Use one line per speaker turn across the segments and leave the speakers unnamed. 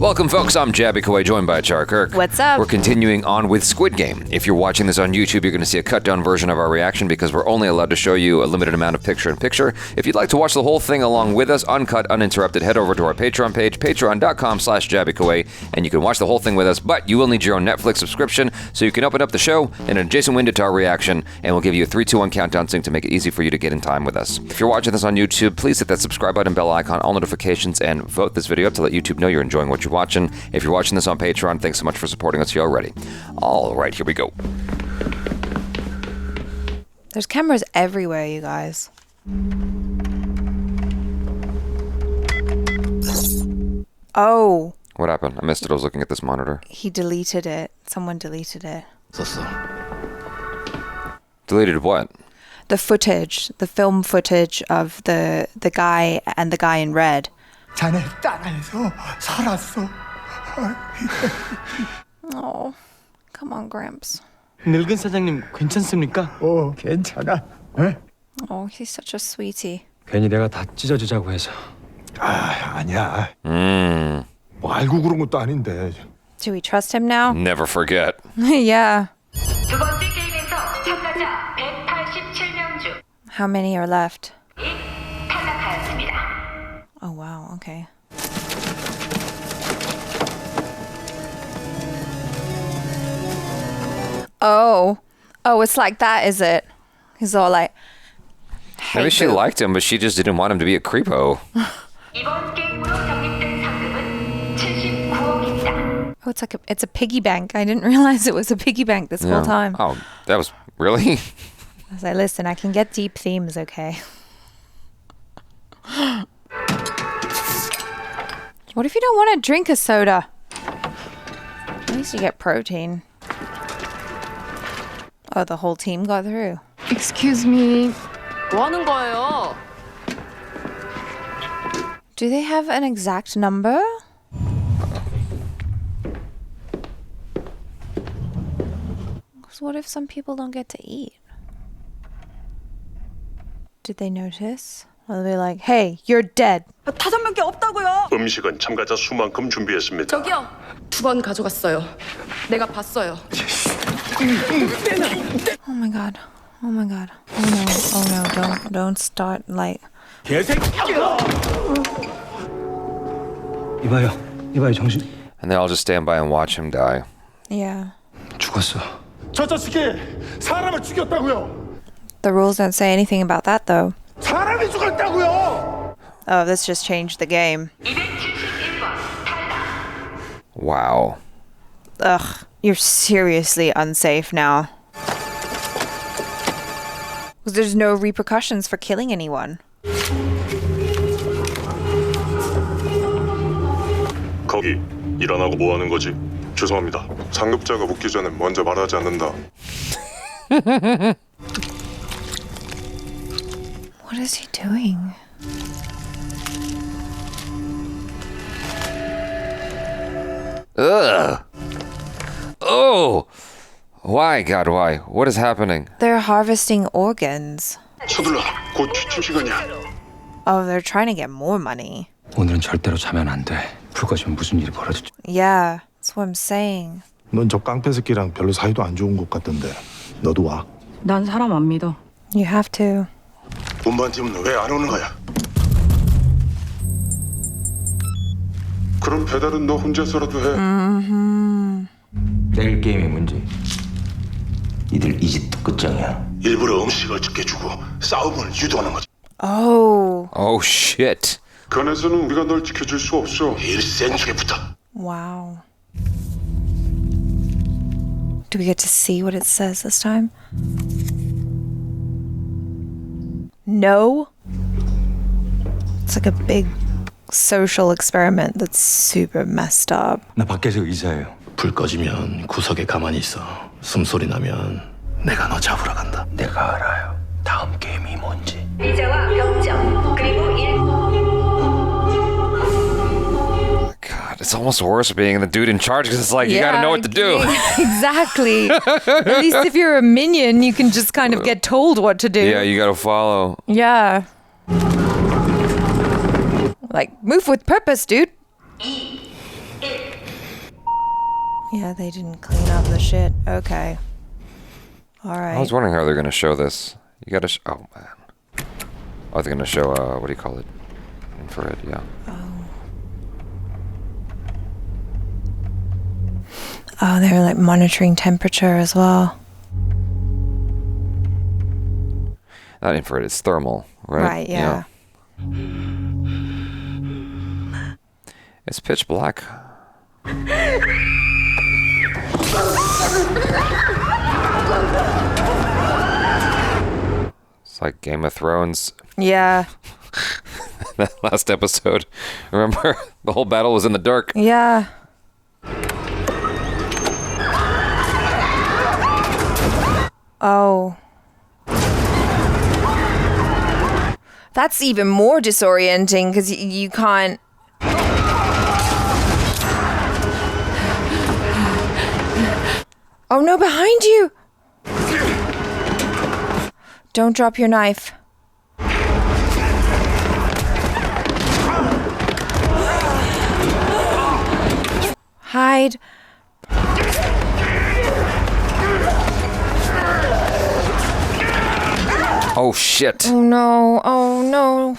Welcome, folks. I'm Jaby Koay, joined by ACHARA KIRK.
What's up?
We're continuing on with Squid Game. If you're watching this on YouTube, you're going to see a cut-down version of our reaction because we're only allowed to show you a limited amount of picture-in-picture. If you'd like to watch the whole thing along with us, uncut, uninterrupted, head over to our Patreon page, patreon.com/JabyKoay, and you can watch the whole thing with us, but you will need your own Netflix subscription, so you can open up the show in an adjacent window to our reaction, and we'll give you a 3, 2, 1 countdown sync to make it easy for you to get in time with us. If you're watching this on YouTube, please hit that subscribe button, bell icon, all notifications, and vote this video up to let YouTube know you're enjoying what you're watching. If you're watching this on Patreon, thanks so much for supporting us here already. All right, here we go.
There's cameras everywhere, you guys. Oh.
What happened? I missed it. I was looking at this monitor.
He deleted it. Someone deleted it.
Deleted what?
The footage, the film footage of the guy and the guy in red.
자네 딸 안에서 살았어.
Oh, come on, Gramps.
늙은 사장님 괜찮습니까?
괜찮아. 에?
Oh, he's such a sweetie.
괜히 내가 다 찢어주자고 해서.
아니야. 뭐 알고 그런 것도 아닌데.
Do we trust him now?
Never forget.
Yeah.
두 번째 게임에서 참가자 187명 중
How many are left?
탈락하였습니다.
Oh, wow. Okay. Oh, it's like that, is it? He's all like,
Maybe she liked him, but she just didn't want him to be a creepo.
이번 게임으로 적립된 상금은 79억입니다.
oh, it's a piggy bank. I didn't realize it was a piggy bank this whole time.
Oh, that was really?
I was like, listen, I can get deep themes, okay? What if you don't want to drink a soda? At least you get protein. Oh, the whole team got through.
Excuse me. 뭐 하는 거예요?
Do they have an exact number? Because what if some people don't get to eat? Did they notice? Or they're like, hey, you're dead.
5명밖에 없다고요.
음식은 참가자 수만큼 준비했습니다.
저기요. 2번 가져갔어요. 내가 봤어요.
Oh my god. Oh my god. Oh no, don't start like
이봐요 정신.
And they all just stand by and watch him die.
yeah.
죽었어.
저 자식이 사람을 죽였다고요.
The rules don't say anything about that though.
사람이 죽었다고요.
Oh, this just changed the game.
271번 탈락.
Wow.
Ugh, you're seriously unsafe now. Because there's no repercussions for killing anyone.
거기 일어나고 뭐 하는 거지? 죄송합니다. 상급자가 묻기 전에 먼저 말하지 않는다.
What is he doing?
Ugh. Oh. Why, God, why? What is happening?
They're harvesting organs.
서둘러. 곧 취침 시간이야.
Oh, they're trying to get more money.
오늘은 절대로 자면 안 돼. 불 꺼지면 무슨 일이 벌어질지.
Yeah, that's what I'm saying.
넌 저 깡패 새끼랑 별로 사이도 안 좋은 것 같던데. 너도 와.
난 사람 안 믿어.
You have to.
운반팀은 왜 안 오는 거야? 그럼 배달은 너 혼자서라도 해.
내일 게임의 문제. 이들 이 집도 끝장이야.
일부러 음식을 적게 주고 싸움을 유도하는 거지.
Oh,
Oh, shit.
근에서는 우리가 널 지켜줄 수 없어. 일생에게부터.
wow. Do we get to see what it says this time? No? It's like a big social experiment that's super messed up.
나 밖에서 의사예요.
불 꺼지면 구석에 가만히 있어. 숨소리 나면 내가 너 잡으러 간다. 내가 알아요. 다음 게임이 뭔지.
피자와 병정 그리고
God, it's almost worse being the dude in charge because it's like you gotta know what to do.
Exactly. At least if you're a minion, you can just kind of get told what to do.
Yeah, you gotta follow.
Yeah. Like, move with purpose, dude.
2, 1
Yeah, they didn't clean up the shit. Okay. All right.
I was wondering how they're going to show this. You got to... oh, man. Oh, they're going to show, what do you call it? Infrared, yeah.
Oh, they're like monitoring temperature as well.
Not infrared, it's thermal, right?
Right, yeah.
It's pitch black. It's like Game of Thrones.
Yeah.
That last episode. Remember? The whole battle was in the dark.
Yeah. Oh. That's even more disorienting because you can't... Oh no, behind you! Don't drop your knife. Hide.
Oh, shit.
Oh no, oh no.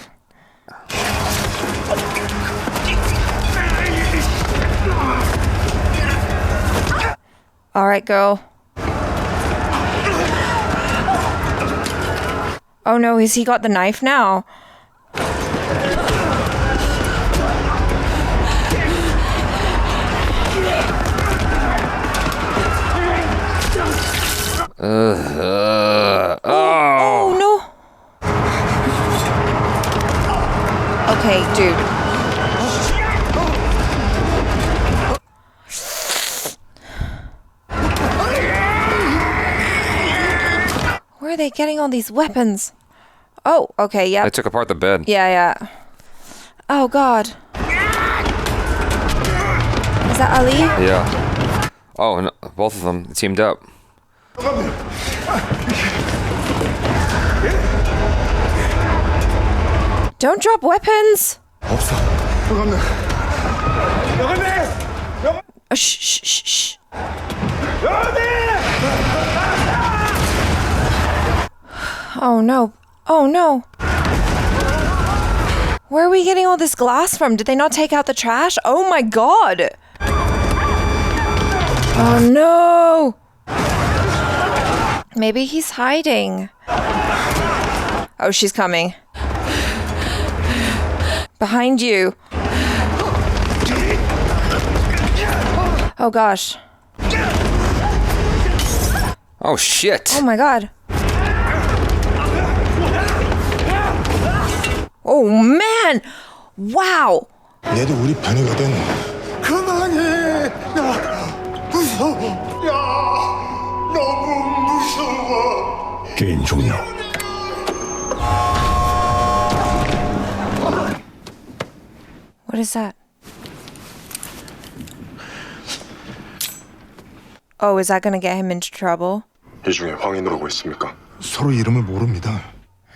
All right, girl. Oh no, has he got the knife now? Oh no. Okay, dude. Where are they getting all these weapons? Oh, okay, yeah.
They took apart the bed.
Yeah, yeah. Oh, God. Is that Ali?
Yeah. Oh, no, both of them teamed up.
Don't drop weapons.
없어.
Shh, shh, shh, shh. Oh, no. Oh, no. Where are we getting all this glass from? Did they not take out the trash? Oh, my God. Oh, no. Maybe he's hiding. Oh, she's coming. Behind you. Oh, gosh.
Oh, shit.
Oh, my God. Oh, man. Wow.
얘도 우리 편이거든.
그만해. 나 무서워. 야, 너무 무서워.
게임 종료.
What is that? Oh, is that going to get him into trouble?
이 중에 황인으로 오고 있습니까?
서로 이름을 모릅니다.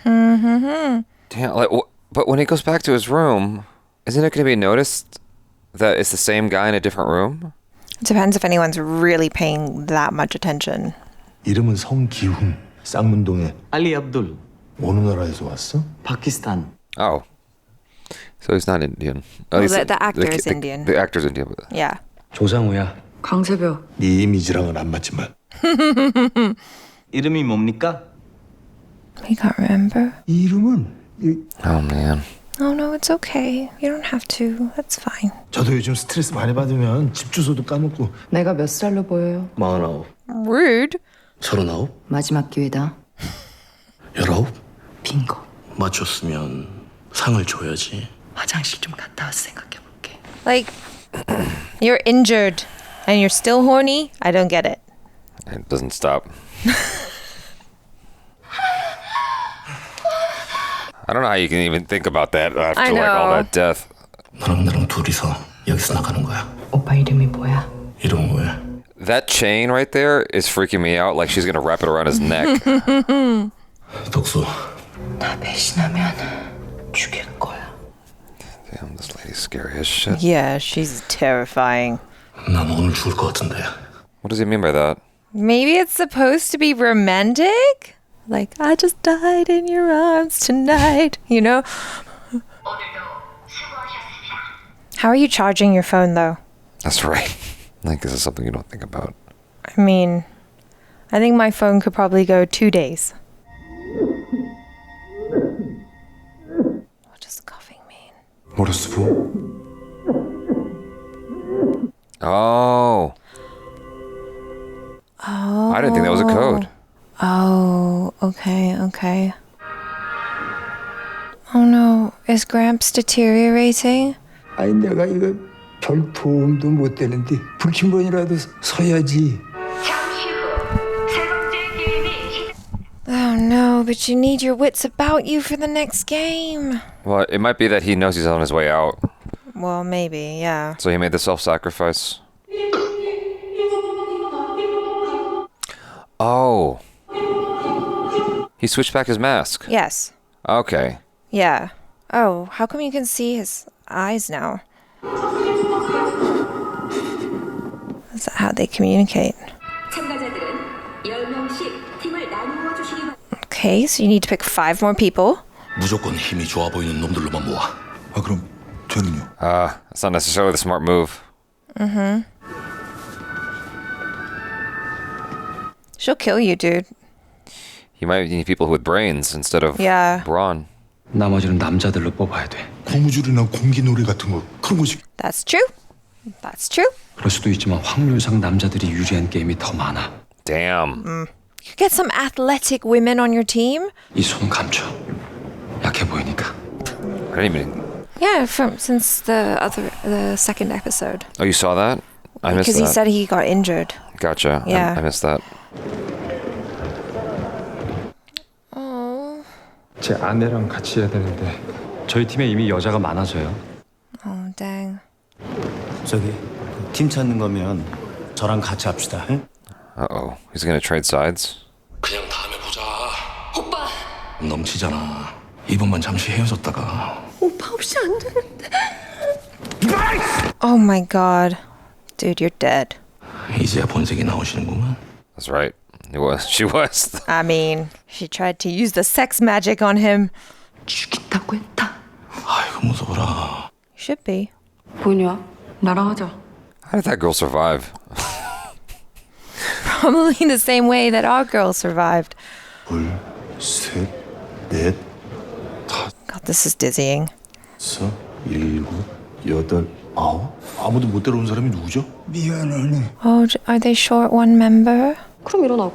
Damn, like, but when he goes back to his room, isn't it going to be noticed that it's the same guy in a different room?
It depends if anyone's really paying that much attention.
이름은 성기훈. 쌍문동에
Ali Abdul,
어느 나라에서 왔어?
Pakistan.
Oh. So he's not Indian.
Well, the actor is Indian.
The actor's Indian.
Yeah.
조상우야.
강세별.
네 이미지랑은 안 맞지만.
이름이 뭡니까?
He can't remember.
이름은
Oh, man.
Oh, no, it's okay. You don't have to. That's fine.
저도 요즘 스트레스 많이 받으면 집 주소도 까먹고.
내가 몇 살로 보여요?
49,
Rude.
39,
마지막 기회다.
19.
빙고.
맞췄으면 상을 줘야지.
화장실 좀 갔다 와서 생각해볼게.
Like, you're injured and you're still horny? I don't get it.
It doesn't stop. I don't know how you can even think about that after
I
like all
know.
that death.
너랑 나랑 둘이서 여기서 나가는 거야.
오빠 이름이 뭐야?
이름은 왜?
That chain right there is freaking me out. Like she's gonna wrap it around his neck.
덕수.
나 배신하면 죽일 거야.
Damn, this lady's scary as shit.
Yeah, she's terrifying.
난 오늘 죽을 것 같은데.
What does he mean by that?
Maybe it's supposed to be romantic? Like, I just died in your arms tonight, you know? How are you charging your phone, though?
That's right. Like, this is something you don't think about.
I mean, I think my phone could probably go 2 days. What does coughing mean?
모르스부.
Oh.
Oh.
I didn't think that was a code.
Oh, okay. Oh no, is Gramps deteriorating?
아니 내가 이거 별 도움도 못 되는데 불침번이라도 서야지.
잠시 후 세 번째 게임이 시작.
Oh no, but you need your wits about you for the next game.
Well, it might be that he knows he's on his way out.
Well, maybe, yeah.
So he made the self-sacrifice. Oh. He switched back his mask.
Yes.
Okay.
Yeah. Oh, how come you can see his eyes now? Is that how they communicate?
참가자들은 10명씩 팀을 나누어 주시기 바랍니다.
Okay, so you need to pick 5 more people.
무조건 힘이 좋아 보이는 놈들로만 모아.
아 그럼 저는요?
That's not necessarily the smart move.
She'll kill you, dude.
He might need people with brains instead of
Yeah.
brawn.
나머지는 남자들로 뽑아야 돼.
고무줄이나 공기놀이 같은 거 그런 거 시...
That's true. That's true.
그럴 수도 있지만 확률상 남자들이 유리한 게임이 더 많아.
Damn.
You get some athletic women on your team.
이 손 감춰. 약해 보이니까.
I didn't even...
Yeah, since the second episode.
Oh, you saw that? I missed
Because
that.
he said he got injured.
Gotcha.
Yeah.
I missed that.
Oh.
제 아내랑 같이 해야 되는데 저희 팀에 이미 여자가 많아서요.
Oh, dang.
저기 팀 찾는 거면 저랑 같이 합시다. 응?
Uh-oh. He's gonna trade sides?
그냥 다음에 보자. 오빠. 넘치잖아. 이번만 잠시 헤어졌다가.
오빠 없이 안 되는데.
Oh my god. Dude, you're dead.
이제야 본색이 나오시는구만.
That's right. He was. She was.
I mean, she tried to use the sex magic on him.
죽인다고 했다.
아이고 무서워라.
Should be.
뭐냐? 나랑 하자.
How did that girl survive?
Probably the same way that our girl survived.
둘, 셋, 넷,
God, this is dizzying.
다섯, 일곱, 여덟, 아홉. 아무도 못 데려온 사람이 누구죠?
미안하네.
Oh, are they short one member?
그럼 일어나고.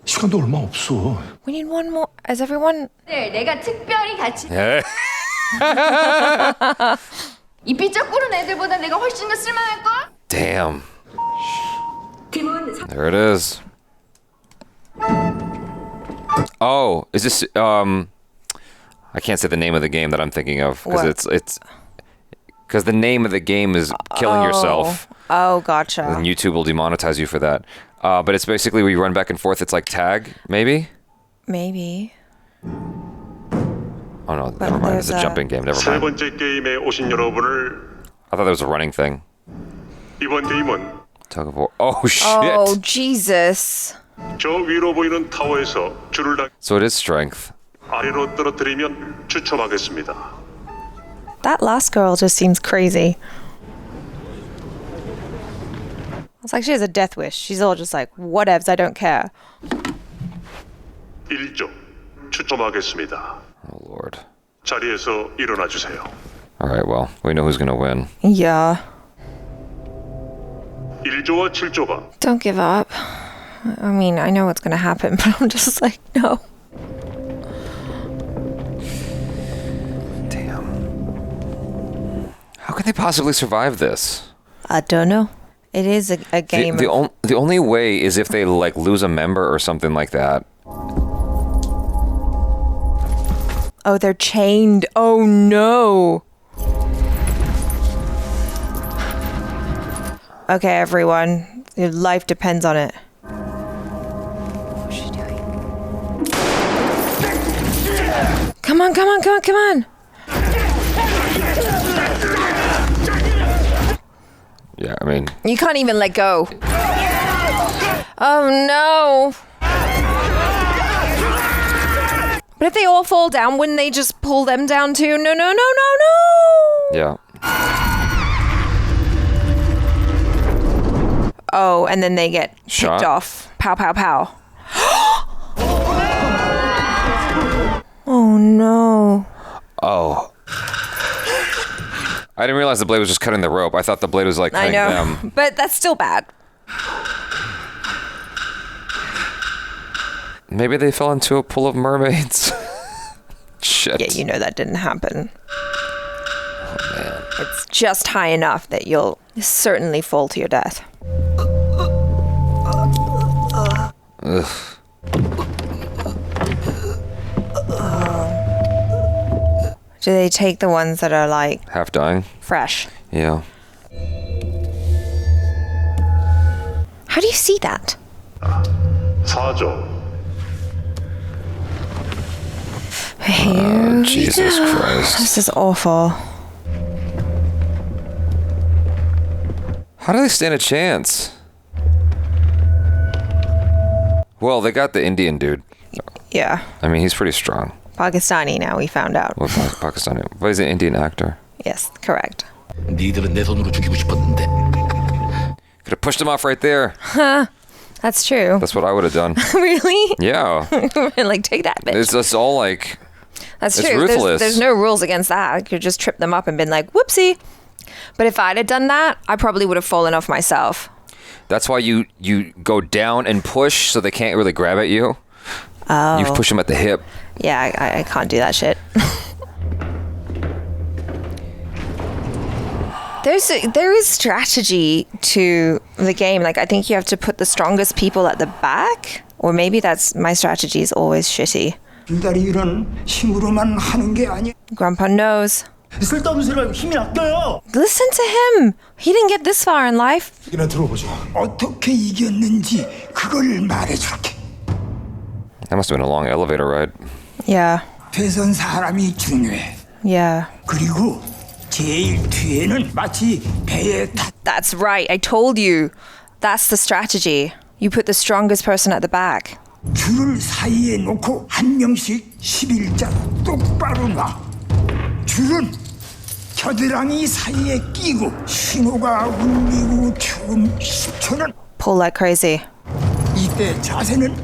시간도 얼마 없어.
We need one more. Is everyone...
내가 특별히 같이
Eh?
이 삐쩍 구른 애들보다 내가 훨씬 더 쓸만할걸?
Damn.
팀원
There it is. Oh, is this I can't say the name of the game that I'm thinking of because
What?
it's because the name of the game is killing yourself.
Oh, gotcha.
And YouTube will demonetize you for that. But it's basically where you run back and forth. It's like tag, maybe?
Maybe.
Oh no, never mind. It's a jumping game. Never
세
mind.
번째 게임에 오신 여러분을
I thought there was a running thing.
이번 게임은
Tug of war. Oh shit.
Oh, Jesus.
저 위로 보이는 타워에서 줄을 당
So it is strength.
아래로 떨어뜨리면 추첨하겠습니다.
That last girl just seems crazy. It's like she has a death wish. She's all just like, whatevs, I don't care.
1조 추첨하겠습니다.
Oh lord.
자리에서 일어나 주세요.
All right. Well, we know who's gonna win.
Yeah.
1조와 7조가
Don't give up. I mean, I know what's going to happen, but I'm just like, no.
Damn. How can they possibly survive this?
I don't know. It is a game.
The only way is if they like lose a member or something like that.
Oh, they're chained. Oh, no. Okay, everyone. Your life depends on it. What's she doing? Come on, come on, come on, come on.
Yeah, I mean...
You can't even let go. Oh, no. But if they all fall down, wouldn't they just pull them down too? No, no, no, no, no.
Yeah.
Oh, and then they get
Shot.
picked off. Pow, pow, pow. Oh, no.
Oh. I didn't realize the blade was just cutting the rope. I thought the blade was like cutting them.
But that's still bad.
Maybe they fell into a pool of mermaids. Shit.
Yeah, you know that didn't happen.
Oh, man.
It's just high enough that you'll certainly fall to your death.
Ugh.
Do they take the ones that are like
Half dying?
fresh?
Yeah.
How do you see that?
4조.
Here
Jesus Christ.
This is awful.
How do they stand a chance? Well, they got the Indian dude.
Yeah.
I mean, he's pretty strong.
Pakistani now, we found out.
Well, Pakistani. But he's an Indian actor.
Yes, correct.
니들은 내 손으로 죽이고 싶었는데.
Could have pushed him off right there.
That's true.
That's what I would have done.
Really?
Yeah.
Like, take that, bitch.
It's all like...
That's
it's
true.
ruthless.
There's no rules against that. I could just trip them up and been like, whoopsie. But if I'd have done that, I probably would have fallen off myself.
That's why you go down and push so they can't really grab at you.
Oh.
You push them at the hip.
Yeah, I can't do that shit. There is strategy to the game. Like, I think you have to put the strongest people at the back. Or maybe that's my strategy is always shitty.
줄다리기는 힘으로만 하는 게 아니야.
Grandpa knows.
쓸데없는 소리를 힘이 아껴요.
Listen to him. He didn't get this far in life.
이나 들어보죠.
어떻게 이겼는지 그걸 말해줄게.
That must have been a long elevator ride.
Yeah.
대선 사람이 중요해.
Yeah.
그리고 제일 뒤에는 마치 배에 타.
That's right. I told you. That's the strategy. You put the strongest person at the back.
줄을 사이에 놓고 한 명씩 11자 똑바로 놔. 줄은 겨드랑이 사이에 끼고 신호가 울리고 처음 10초는
Pull like crazy.
이때 자세는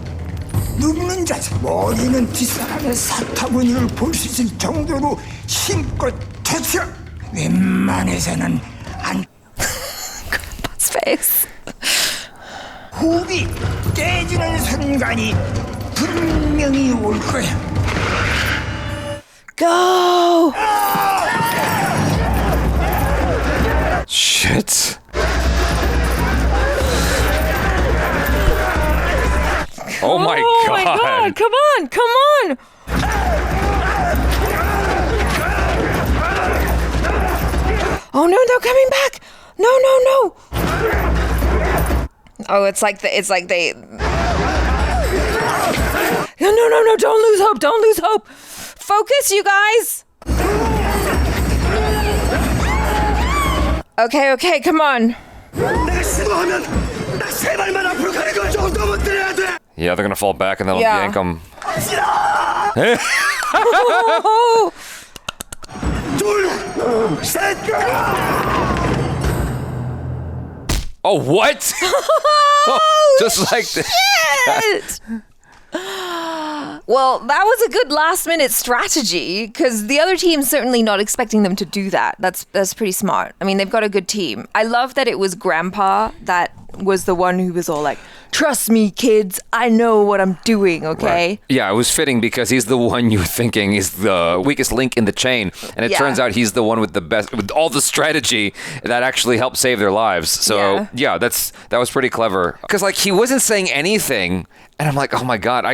눕는 자세. 머리는 뒷사람의 사타구니를 볼 수 있을 정도로 힘껏 터쳐. 웬만해서는 안.
Grandpa's face.
호흡이 깨지는 순간이 분명히 올 거야.
Go!
Shit. Oh my god.
my god! Come on! Come on! Oh no! They're coming back! No! No! No! Oh, it's like they. No! No! No! No! Don't lose hope! Don't lose hope! Focus, you guys! Okay, okay, come on.
Yeah, they're gonna fall back and they'll
Yeah.
yank them.
Oh,
Oh, what? Just like that.
shit! Well, that was a good last-minute strategy because the other team's certainly not expecting them to do that. That's pretty smart. I mean, they've got a good team. I love that it was Grandpa that was the one who was all like, "Trust me, kids. I know what I'm doing." Okay.
Right. Yeah, it was fitting because he's the one you're thinking is the weakest link in the chain, and it
Yeah.
turns out he's the one with the best, with all the strategy that actually helped save their lives. So yeah, that was pretty clever. Because like he wasn't saying anything, and I'm like, oh my god,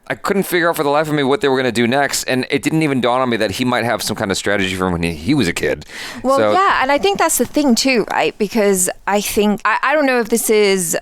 I couldn't figure out for the life of me what they were gonna do next, and it didn't even dawn on me that he might have some kind of strategy from when he was a kid.
Well,
So-
yeah, and I think that's the thing too, right? Because I think I don't know if this is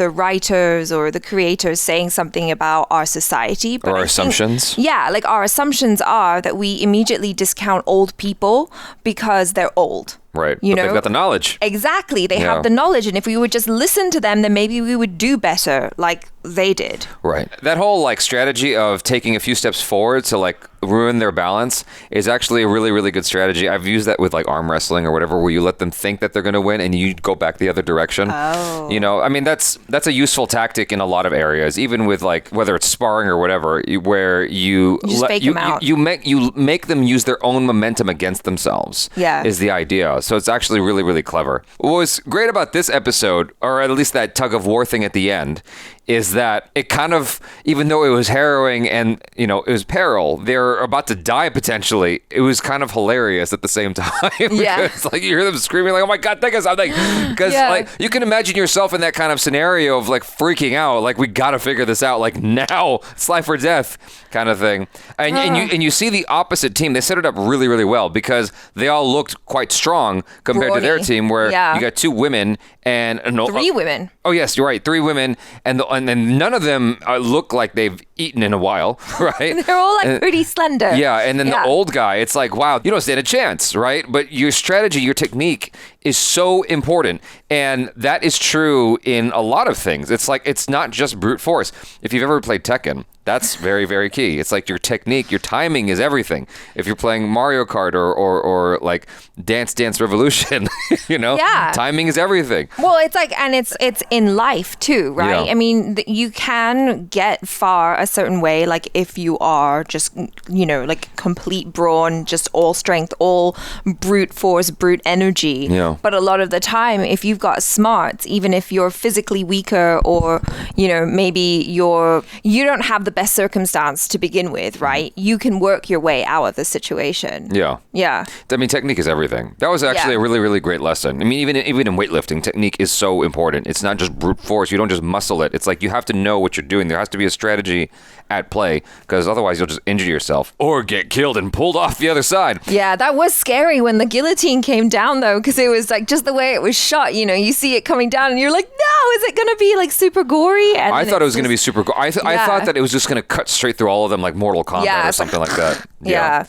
the writers or the creators saying something about our society, but
Or our
I think-
assumptions.
Yeah, like our assumptions are that we immediately discount old people because they're old.
Right.
You
But
know,
they've got the knowledge.
Exactly. They
Yeah.
have the knowledge. And if we would just listen to them, then maybe we would do better like they did.
Right. That whole like strategy of taking a few steps forward to like ruin their balance is actually a really, really good strategy. I've used that with like arm wrestling or whatever, where you let them think that they're going to win and you go back the other direction.
Oh.
You know, I mean, that's a useful tactic in a lot of areas, even with like whether it's sparring or whatever, where you
just fake them out.
you make them use their own momentum against themselves.
Yeah.
Is the idea. So it's actually really, really clever. What was great about this episode, or at least that tug of war thing at the end, is that it kind of, even though it was harrowing and, you know, it was peril, they're about to die potentially, it was kind of hilarious at the same time.
Yeah.
Because, like, you hear them screaming like, oh my God, think of something. Because,
Yeah.
like, you can imagine yourself in that kind of scenario of, like, freaking out, like, we got to figure this out, like, now, it's life or death kind of thing. And you see the opposite team, they set it up really, really well because they all looked quite strong compared to their
Brawny.
team, where
Yeah.
you got 2 women and...
3 women.
Oh, yes, you're right. 3 women, and then none of them look like they've eaten in a while, right?
They're all like pretty slender.
Yeah, and then the old guy, it's like, wow, you don't stand a chance, right? But your strategy, your technique is so important. And that is true in a lot of things. It's like, it's not just brute force. If you've ever played Tekken, that's very, very key. It's like your technique, your timing is everything. If you're playing Mario Kart or like Dance Dance Revolution, you know,
Yeah.
timing is everything.
Well, it's like, and it's in life too, right?
Yeah.
I mean, you can get far a certain way, like if you are just, you know, like complete brawn, just all strength, all brute force, brute energy.
Yeah.
But a lot of the time, if you've got smarts, even if you're physically weaker or, you know, maybe you don't have the best circumstance to begin with, right? You can work your way out of the situation.
Yeah.
Yeah.
I mean, technique is everything. That was actually
Yeah.
a really, really great lesson. I mean, even in weightlifting, technique is so important. It's not just brute force. You don't just muscle it. It's like you have to know what you're doing. There has to be a strategy at play, because otherwise you'll just injure yourself or get killed and pulled off the other side.
Yeah, that was scary when the guillotine came down, though, because it was like just the way it was shot. You know, you see it coming down and you're like, no, is it going to be like super gory? And
I
then
thought it
it's
was going to be
just-
super cool. I
Yeah.
thought that it was just going to cut straight through all of them like Mortal Kombat
Yeah,
or
it's
something like that.
Yeah.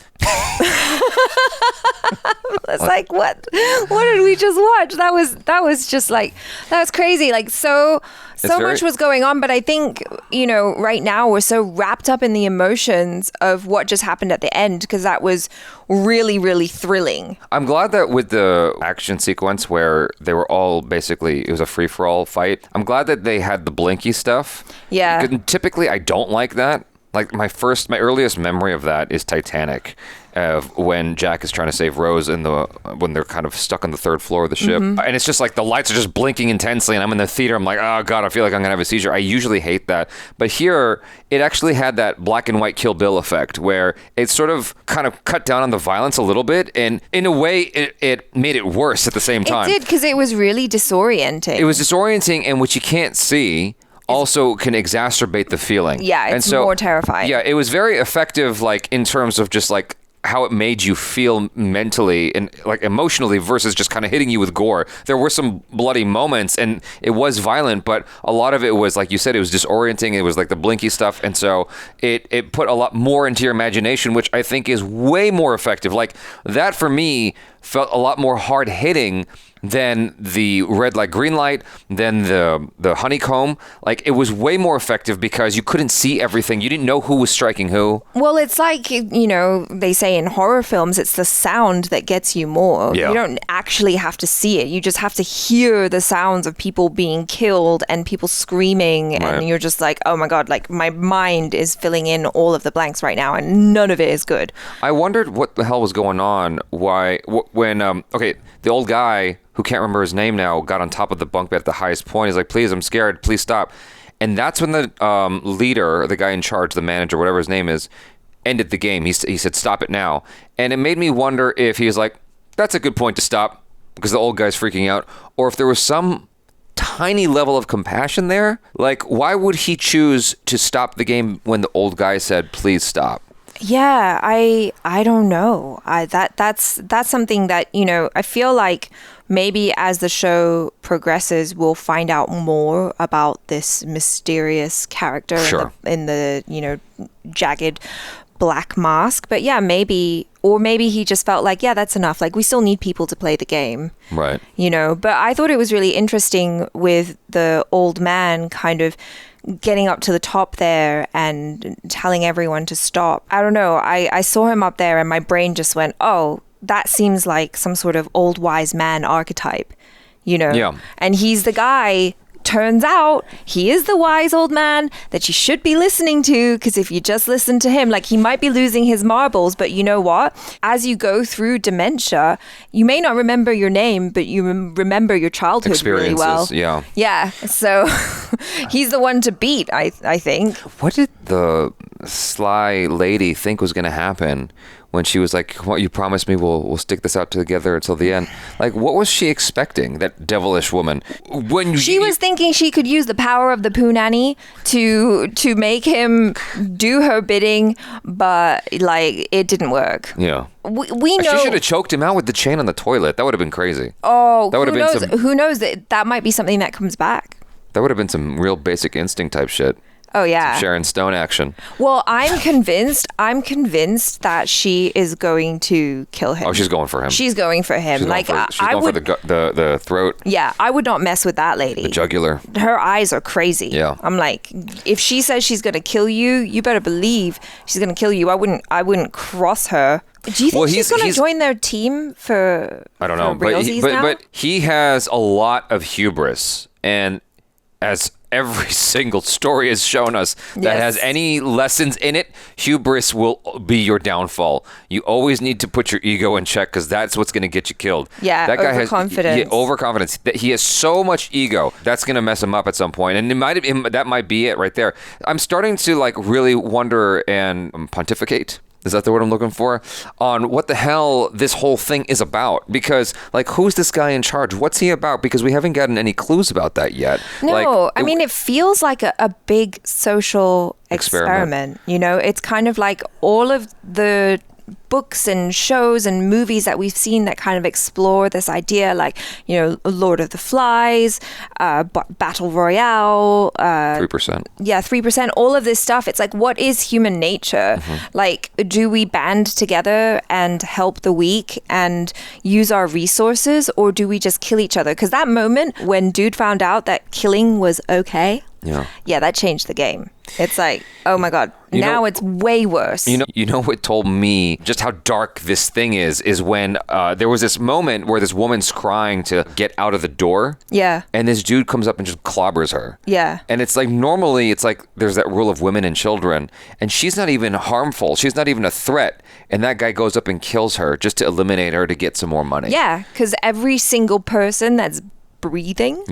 It's like, what did we just watch? That was just like, that was crazy. Like so much was going on, but I think, you know, right now we're so wrapped up in the emotions of what just happened at the end, because that was really, really thrilling.
I'm glad that with the action sequence where they were all basically, it was a free-for-all fight, I'm glad that they had the blinky stuff.
Yeah.
Typically, I don't like that. Like my earliest memory of that is Titanic, when Jack is trying to save Rose when they're kind of stuck on the 3rd floor of the ship, and it's just like the lights are just blinking intensely, and I'm in the theater. I'm like, oh God, I feel like I'm gonna have a seizure. I usually hate that, but here it actually had that black and white Kill Bill effect, where it sort of kind of cut down on the violence a little bit, and in a way, it made it worse at the same time.
It did, because it was really disorienting.
It was disorienting, and what you can't see also can exacerbate the feeling.
Yeah, it's more terrifying.
Yeah, it was very effective, like in terms of just like how it made you feel mentally and like emotionally versus just kind of hitting you with gore. There were some bloody moments and it was violent, but a lot of it was, like you said, it was disorienting. It was like the blinky stuff. And so it put a lot more into your imagination, which I think is way more effective. Like that for me felt a lot more hard hitting than the red light, green light, than the honeycomb. Like it was way more effective because you couldn't see everything. You didn't know who was striking who.
Well, it's like, you know, they say in horror films, it's the sound that gets you more.
Yeah.
You don't actually have to see it. You just have to hear the sounds of people being killed and people screaming.
Right.
And you're just like, oh my God, like my mind is filling in all of the blanks right now and none of it is good.
I wondered what the hell was going on. When the old guy, who can't remember his name now, got on top of the bunk bed at the highest point. He's like, please, I'm scared. Please stop. And that's when the leader, the guy in charge, the manager, whatever his name is, ended the game. He said, stop it now. And it made me wonder if he was like, that's a good point to stop because the old guy's freaking out. Or if there was some tiny level of compassion there. Like, why would he choose to stop the game when the old guy said, please stop?
Yeah, I don't know. That's something that, you know, I feel like maybe as the show progresses, we'll find out more about this mysterious character
Sure.
in the, you know, jagged black mask. But yeah, maybe, Or maybe he just felt like, yeah, that's enough. Like, we still need people to play the game.
Right.
You know, but I thought it was really interesting with the old man kind of getting up to the top there and telling everyone to stop. I don't know. I saw him up there and my brain just went, oh, that seems like some sort of old wise man archetype, you know?
Yeah.
And he's the guy. Turns out he is the wise old man that you should be listening to, because if you just listen to him, like, he might be losing his marbles, but you know what? As you go through dementia, you may not remember your name, but you remember your childhood really well.
Yeah.
Yeah. So he's the one to beat, I think.
What did the sly lady think was going to happen when she was like, "What, you promised me we'll stick this out together until the end"? Like, what was she expecting? That devilish woman. When
she was thinking she could use the power of the poo nanny to make him do her bidding, but like, it didn't work.
Yeah.
We know
she should have choked him out with the chain on the toilet. That would have been crazy.
Oh,
that would have been some.
Who knows? That might be something that comes back.
That would have been some real Basic Instinct type shit.
Oh yeah,
some Sharon Stone action.
Well, I'm convinced that she is going to kill him.
Oh, she's going for him.
She's going for him.
She's
like,
going for the throat.
Yeah, I would not mess with that lady.
The jugular.
Her eyes are crazy.
Yeah.
I'm like, if she says she's going to kill you, you better believe she's going to kill you. I wouldn't cross her. Do you think she's going to join their team for?
I don't know, but he has a lot of hubris, and as every single story has shown us that has any lessons in it, hubris will be your downfall. You always need to put your ego in check, because that's what's going to get you killed.
Yeah,
that guy
overconfidence.
has overconfidence. He has so much ego that's going to mess him up at some point, and that might be it right there. I'm starting to like really wonder and pontificate. Is that the word I'm looking for? On what the hell this whole thing is about. Because, like, who's this guy in charge? What's he about? Because we haven't gotten any clues about that yet.
No, I mean, it feels like a big social experiment. You know, it's kind of like all of the books and shows and movies that we've seen that kind of explore this idea, like, you know, Lord of the Flies, Battle Royale,
3%.
Yeah, 3%, all of this stuff. It's like, what is human nature? Like, do we band together and help the weak and use our resources, or do we just kill each other? Because that moment when dude found out that killing was okay, yeah, that changed the game. It's like, oh my God, now it's way worse.
You know what told me just how dark this thing is when there was this moment where this woman's crying to get out of the door.
Yeah.
And this dude comes up and just clobbers her.
Yeah.
And it's like, normally it's like there's that rule of women and children, and she's not even harmful. She's not even a threat. And that guy goes up and kills her just to eliminate her to get some more money.
Yeah, because every single person that's breathing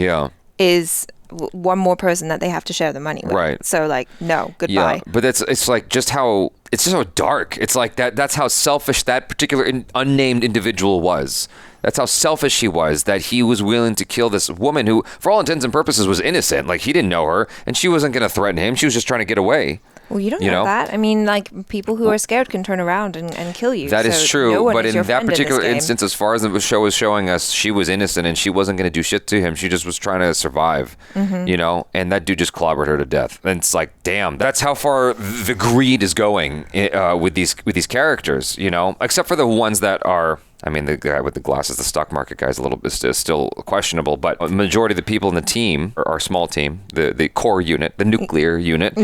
is one more person that they have to share the money with.
Right.
So like, no, goodbye.
Yeah, but it's like just how it's just so dark. It's like that's how selfish that particular unnamed individual was. That's how selfish he was, that he was willing to kill this woman who, for all intents and purposes, was innocent. Like, he didn't know her, and she wasn't going to threaten him. She was just trying to get away.
Well, you don't know that. I mean, like, people who are scared can turn around and kill you.
That is true,
no
but in that particular
in
instance, as far as the show was showing us, she was innocent and she wasn't going to do shit to him. She just was trying to survive, you know? And that dude just clobbered her to death. And it's like, damn, that's how far the greed is going with these characters, you know? Except for the ones that are... I mean, the guy with the glasses, the stock market guy, is a little bit still questionable, but the majority of the people in the team, or our small team, the core unit, the nuclear unit,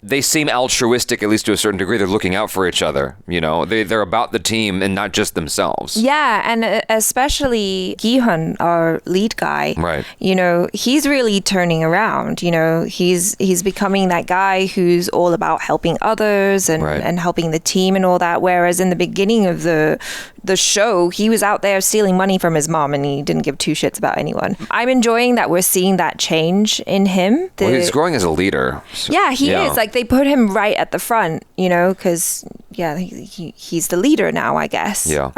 they seem altruistic, at least to a certain degree. They're looking out for each other, you know? They're about the team and not just themselves.
Yeah, and especially Gi-hun, our lead guy,
right?
You know, he's really turning around. You know, he's becoming that guy who's all about helping others and helping the team and all that, whereas in the beginning of the show, he was out there stealing money from his mom and he didn't give two shits about anyone. I'm enjoying that we're seeing that change in him.
Well, he's growing as a leader. So,
yeah, he is. Like, they put him right at the front, you know, because, he's the leader now, I guess.
Yeah.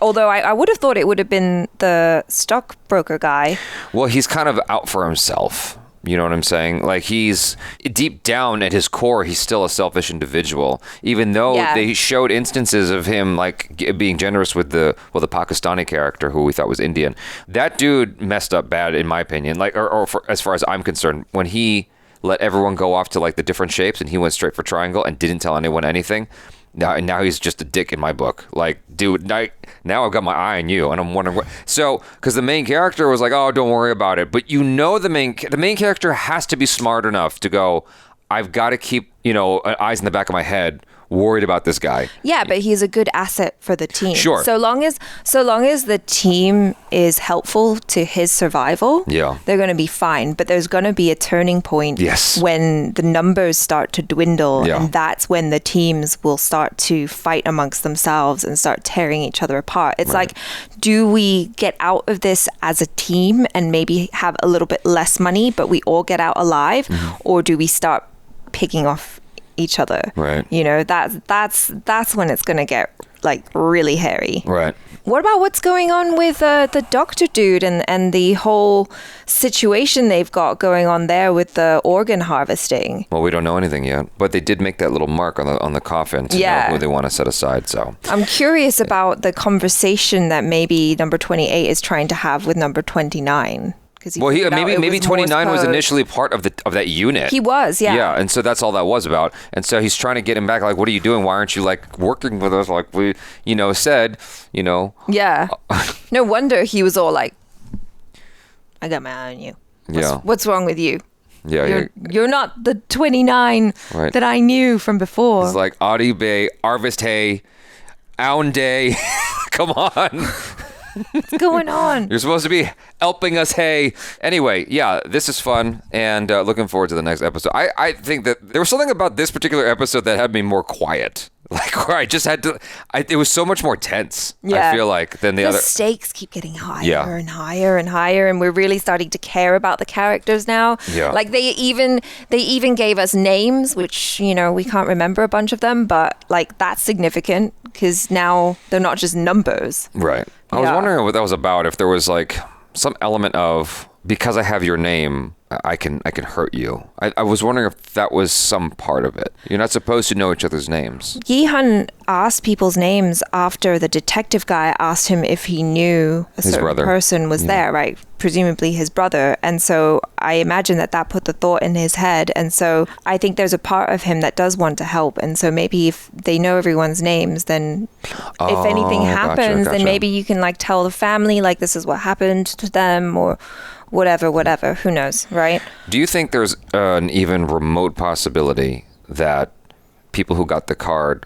Although I would have thought it would have been the stockbroker guy.
Well, he's kind of out for himself. You know what I'm saying? Like, he's deep down at his core, he's still a selfish individual, even though they showed instances of him like being generous with the Pakistani character who we thought was Indian. That dude messed up bad, in my opinion. Like, or for, as far as I'm concerned, when he let everyone go off to like the different shapes and he went straight for triangle and didn't tell anyone anything. Now he's just a dick in my book. Like, dude, now I've got my eye on you, and I'm wondering what. So, because the main character was like, "Oh, don't worry about it," but the main character has to be smart enough to go, "I've got to keep eyes in the back of my head, worried about this guy."
Yeah, but he's a good asset for the team.
Sure.
So long as the team is helpful to his survival,
yeah,
they're going to be fine. But there's going to be a turning point when the numbers start to dwindle, and that's when the teams will start to fight amongst themselves and start tearing each other apart. It's like, do we get out of this as a team and maybe have a little bit less money, but we all get out alive, or do we start picking off each other?
Right.
That's when it's going to get like really hairy.
Right.
What about what's going on with the doctor dude and the whole situation they've got going on there with the organ harvesting?
Well, we don't know anything yet, but they did make that little mark on the coffin to know who they want to set aside. So
I'm curious about the conversation that maybe number 28 is trying to have with number 29.
Well, maybe 29 was initially part of that unit.
He was, yeah.
Yeah, and so that's all that was about. And so he's trying to get him back. Like, what are you doing? Why aren't you like working with us? Like we, said,
Yeah. No wonder he was all like, "I got my eye on you. What's wrong with you?
Yeah,
you're not the 29 that I knew from before."
It's like Adi Bay, Arvist Hay, Aun Day. Come on.
What's going on?
You're supposed to be helping us, hey. Anyway, yeah, this is fun, and looking forward to the next episode. I think that there was something about this particular episode that had me more quiet. Like, where I just had to... it was so much more tense, I feel like, than the other...
The stakes keep getting higher and higher and higher, and we're really starting to care about the characters now.
Yeah.
Like, they even gave us names, which, we can't remember a bunch of them, but, like, that's significant, because now they're not just numbers.
Right. I was wondering what that was about, if there was, like, some element of, because I have your name, I can hurt you. I was wondering if that was some part of it. You're not supposed to know each other's names.
Yi-hun asked people's names after the detective guy asked him if he knew a certain person was there, right? Presumably his brother. And so I imagine that put the thought in his head. And so I think there's a part of him that does want to help. And so maybe if they know everyone's names, then if anything happens, then maybe you can like tell the family, like, this is what happened to them, or whatever, who knows, right?
Do you think there's an even remote possibility that people who got the card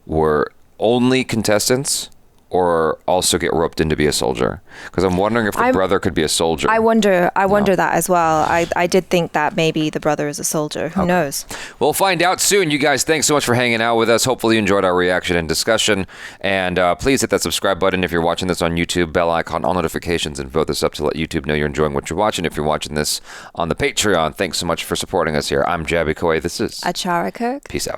were only contestants or also get roped in to be a soldier? Because I'm wondering if the brother could be a soldier.
I wonder that as well. I did think that maybe the brother is a soldier. Who knows?
We'll find out soon. You guys, thanks so much for hanging out with us. Hopefully you enjoyed our reaction and discussion. And please hit that subscribe button if you're watching this on YouTube, bell icon, all notifications, and vote this up to let YouTube know you're enjoying what you're watching. If you're watching this on the Patreon, thanks so much for supporting us here. I'm Jaby Koay. This is
ACHARA KIRK.
Peace out.